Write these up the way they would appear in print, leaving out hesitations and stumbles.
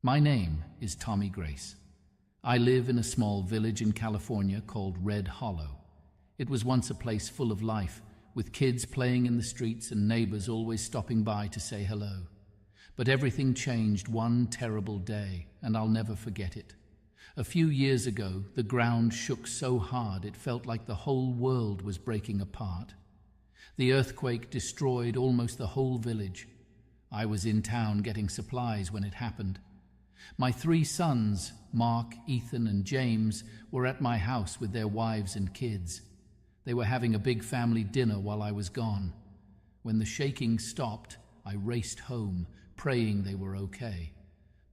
My name is Tommy Grace. I live in a small village in California called Red Hollow. It was once a place full of life, with kids playing in the streets and neighbors always stopping by to say hello. But everything changed one terrible day, and I'll never forget it. A few years ago, the ground shook so hard it felt like the whole world was breaking apart. The earthquake destroyed almost the whole village. I was in town getting supplies when it happened. My 3 sons, Mark, Ethan, and James, were at my house with their wives and kids. They were having a big family dinner while I was gone. When the shaking stopped, I raced home, praying they were okay.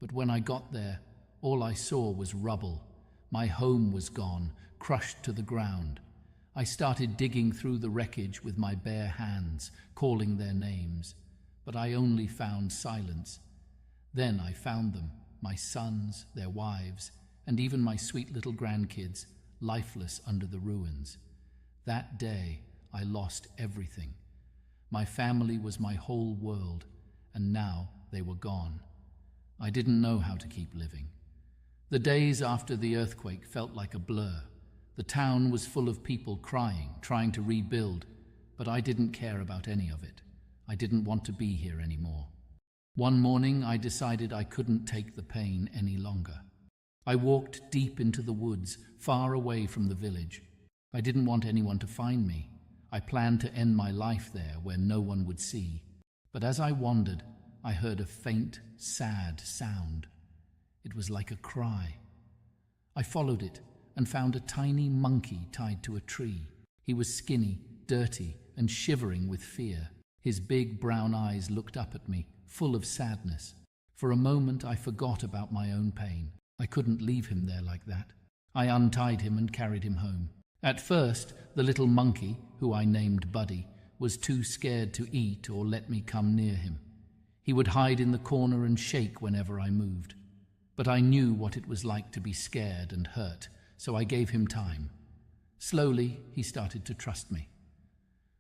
But when I got there, all I saw was rubble. My home was gone, crushed to the ground. I started digging through the wreckage with my bare hands, calling their names. But I only found silence. Then I found them, my sons, their wives, and even my sweet little grandkids, lifeless under the ruins. That day, I lost everything. My family was my whole world, and now they were gone. I didn't know how to keep living. The days after the earthquake felt like a blur. The town was full of people crying, trying to rebuild, but I didn't care about any of it. I didn't want to be here anymore. One morning, I decided I couldn't take the pain any longer. I walked deep into the woods, far away from the village. I didn't want anyone to find me. I planned to end my life there where no one would see. But as I wandered, I heard a faint, sad sound. It was like a cry. I followed it and found a tiny monkey tied to a tree. He was skinny, dirty, and shivering with fear. His big brown eyes looked up at me, full of sadness. For a moment, I forgot about my own pain. I couldn't leave him there like that. I untied him and carried him home. At first, the little monkey, who I named Buddy, was too scared to eat or let me come near him. He would hide in the corner and shake whenever I moved. But I knew what it was like to be scared and hurt, so I gave him time. Slowly, he started to trust me.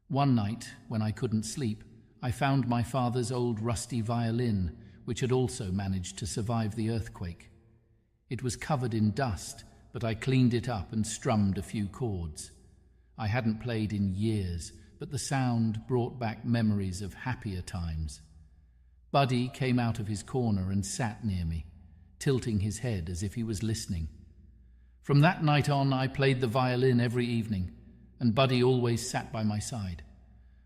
One night, when I couldn't sleep, I found my father's old rusty violin, which had also managed to survive the earthquake. It was covered in dust, but I cleaned it up and strummed a few chords. I hadn't played in years, but the sound brought back memories of happier times. Buddy came out of his corner and sat near me, tilting his head as if he was listening. From that night on, I played the violin every evening, and Buddy always sat by my side.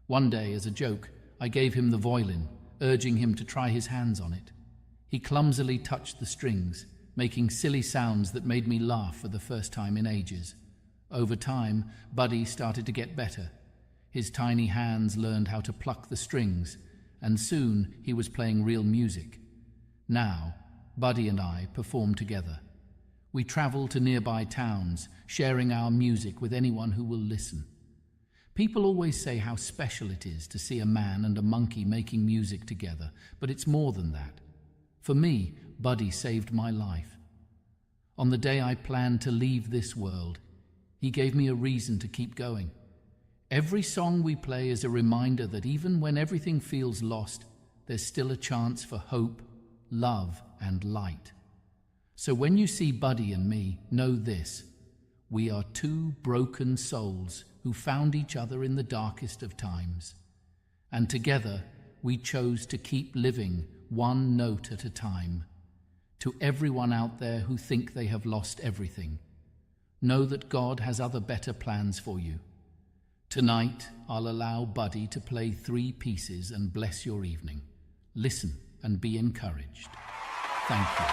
One day, as a joke, I gave him the violin, urging him to try his hands on it. He clumsily touched the strings, making silly sounds that made me laugh for the first time in ages. Over time, Buddy started to get better. His tiny hands learned how to pluck the strings, and soon he was playing real music. Now, Buddy and I perform together. We travel to nearby towns, sharing our music with anyone who will listen. People always say how special it is to see a man and a monkey making music together, but it's more than that. For me, Buddy saved my life. On the day I planned to leave this world, he gave me a reason to keep going. Every song we play is a reminder that even when everything feels lost, there's still a chance for hope, love, and light. So when you see Buddy and me, know this: we are 2 broken souls who found each other in the darkest of times. And together, we chose to keep living one note at a time. To everyone out there who think they have lost everything, know that God has other better plans for you. Tonight, I'll allow Buddy to play 3 pieces and bless your evening. Listen and be encouraged. Thank you.